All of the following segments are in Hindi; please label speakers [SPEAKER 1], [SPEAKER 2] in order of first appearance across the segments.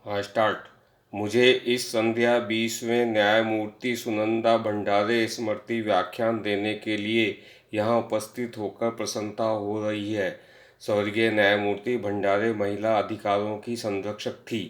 [SPEAKER 1] हाँ, स्टार्ट। मुझे इस संध्या 20वें न्यायमूर्ति सुनंदा भंडारे स्मृति व्याख्यान देने के लिए यहाँ उपस्थित होकर प्रसन्नता हो रही है। स्वर्गीय न्यायमूर्ति भंडारे महिला अधिकारों की संरक्षक थी।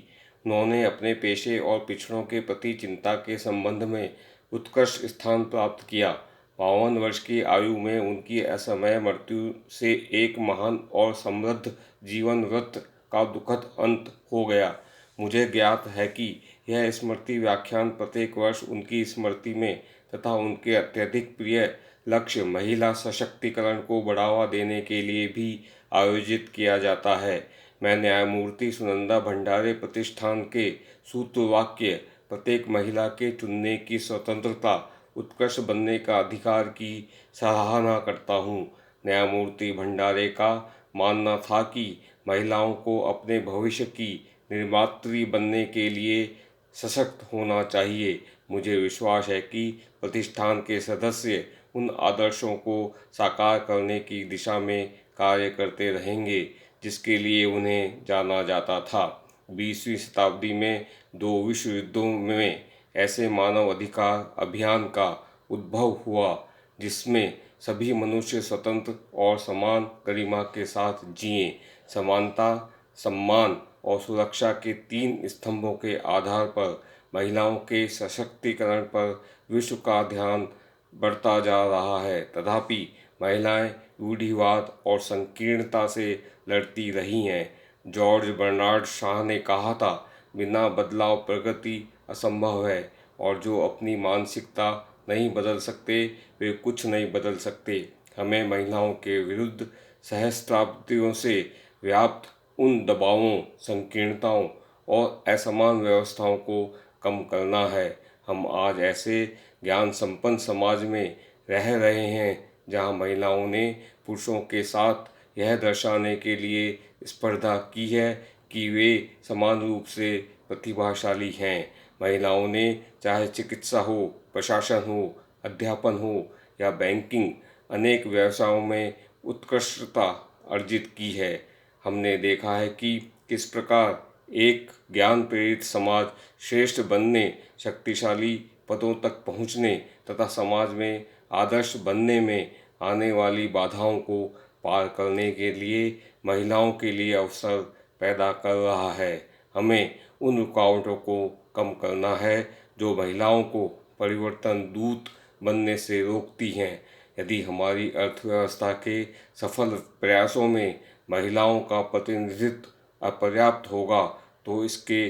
[SPEAKER 1] उन्होंने अपने पेशे और पिछड़ों के प्रति चिंता के संबंध में उत्कृष्ट स्थान प्राप्त किया। 52 वर्ष की आयु में उनकी असमय मृत्यु से एक महान और समृद्ध जीवन वृत्त का दुखद अंत हो गया। मुझे ज्ञात है कि यह स्मृति व्याख्यान प्रत्येक वर्ष उनकी स्मृति में तथा उनके अत्यधिक प्रिय लक्ष्य महिला सशक्तिकरण को बढ़ावा देने के लिए भी आयोजित किया जाता है। मैं न्यायमूर्ति सुनंदा भंडारे प्रतिष्ठान के सूत्रवाक्य प्रत्येक महिला के चुनने की स्वतंत्रता, उत्कृष्ट बनने का अधिकार की सराहना करता हूँ। न्यायमूर्ति भंडारे का मानना था कि महिलाओं को अपने भविष्य की निर्मात्री बनने के लिए सशक्त होना चाहिए। मुझे विश्वास है कि प्रतिष्ठान के सदस्य उन आदर्शों को साकार करने की दिशा में कार्य करते रहेंगे जिसके लिए उन्हें जाना जाता था। 20वीं शताब्दी में 2 विश्व युद्धों में ऐसे मानव अधिकार अभियान का उद्भव हुआ जिसमें सभी मनुष्य स्वतंत्र और समान गरिमा के साथ जिए। समानता, सम्मान और सुरक्षा के 3 स्तंभों के आधार पर महिलाओं के सशक्तिकरण पर विश्व का ध्यान बढ़ता जा रहा है। तथापि महिलाएं रूढ़िवाद और संकीर्णता से लड़ती रही हैं। जॉर्ज बर्नार्ड शॉ ने कहा था, बिना बदलाव प्रगति असंभव है और जो अपनी मानसिकता नहीं बदल सकते वे कुछ नहीं बदल सकते। हमें महिलाओं के विरुद्ध सहस्त्राब्दियों से व्याप्त उन दबावों, संकीर्णताओं और असमान व्यवस्थाओं को कम करना है। हम आज ऐसे ज्ञान संपन्न समाज में रह रहे हैं जहां महिलाओं ने पुरुषों के साथ यह दर्शाने के लिए स्पर्धा की है कि वे समान रूप से प्रतिभाशाली हैं। महिलाओं ने चाहे चिकित्सा हो, प्रशासन हो, अध्यापन हो या बैंकिंग, अनेक व्यवसायों में उत्कृष्टता अर्जित की है। हमने देखा है कि किस प्रकार एक ज्ञान प्रेरित समाज श्रेष्ठ बनने, शक्तिशाली पदों तक पहुँचने तथा समाज में आदर्श बनने में आने वाली बाधाओं को पार करने के लिए महिलाओं के लिए अवसर पैदा कर रहा है। हमें उन रुकावटों को कम करना है जो महिलाओं को परिवर्तन दूत बनने से रोकती हैं। यदि हमारी अर्थव्यवस्था के सफल प्रयासों में महिलाओं का प्रतिनिधित्व अपर्याप्त होगा तो इसके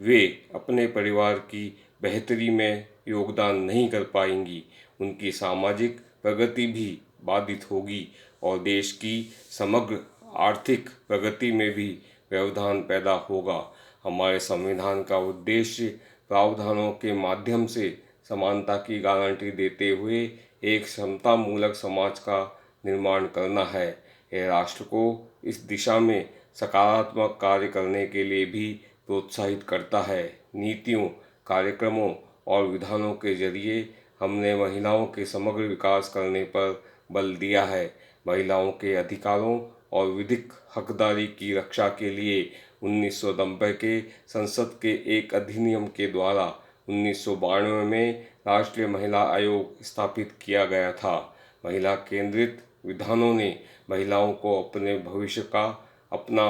[SPEAKER 1] वे अपने परिवार की बेहतरी में योगदान नहीं कर पाएंगी। उनकी सामाजिक प्रगति भी बाधित होगी और देश की समग्र आर्थिक प्रगति में भी व्यवधान पैदा होगा। हमारे संविधान का उद्देश्य प्रावधानों के माध्यम से समानता की गारंटी देते हुए एक समतामूलक समाज का निर्माण करना है। यह राष्ट्र को इस दिशा में सकारात्मक कार्य करने के लिए भी प्रोत्साहित करता है। नीतियों, कार्यक्रमों और विधानों के जरिए हमने महिलाओं के समग्र विकास करने पर बल दिया है। महिलाओं के अधिकारों और विधिक हकदारी की रक्षा के लिए 1990 के संसद के एक अधिनियम के द्वारा 1992 में राष्ट्रीय महिला आयोग स्थापित किया गया था। महिला केंद्रित विधानों ने महिलाओं को अपने भविष्य का अपना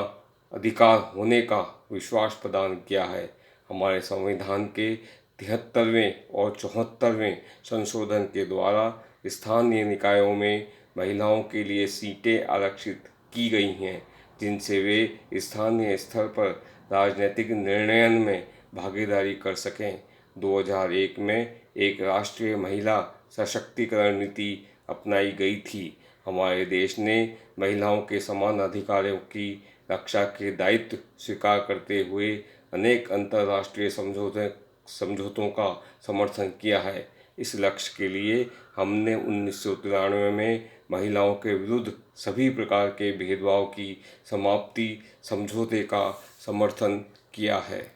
[SPEAKER 1] अधिकार होने का विश्वास प्रदान किया है। हमारे संविधान के 73वें और 74वें संशोधन के द्वारा स्थानीय निकायों में महिलाओं के लिए सीटें आरक्षित की गई हैं जिनसे वे स्थानीय स्तर पर राजनीतिक निर्णयन में भागीदारी कर सकें। 2001 में एक राष्ट्रीय महिला सशक्तिकरण नीति अपनाई गई थी। हमारे देश ने महिलाओं के समान अधिकारों की रक्षा के दायित्व स्वीकार करते हुए अनेक अंतर्राष्ट्रीय समझौतों का समर्थन किया है। इस लक्ष्य के लिए हमने 1993 में महिलाओं के विरुद्ध सभी प्रकार के भेदभाव की समाप्ति समझौते का समर्थन किया है।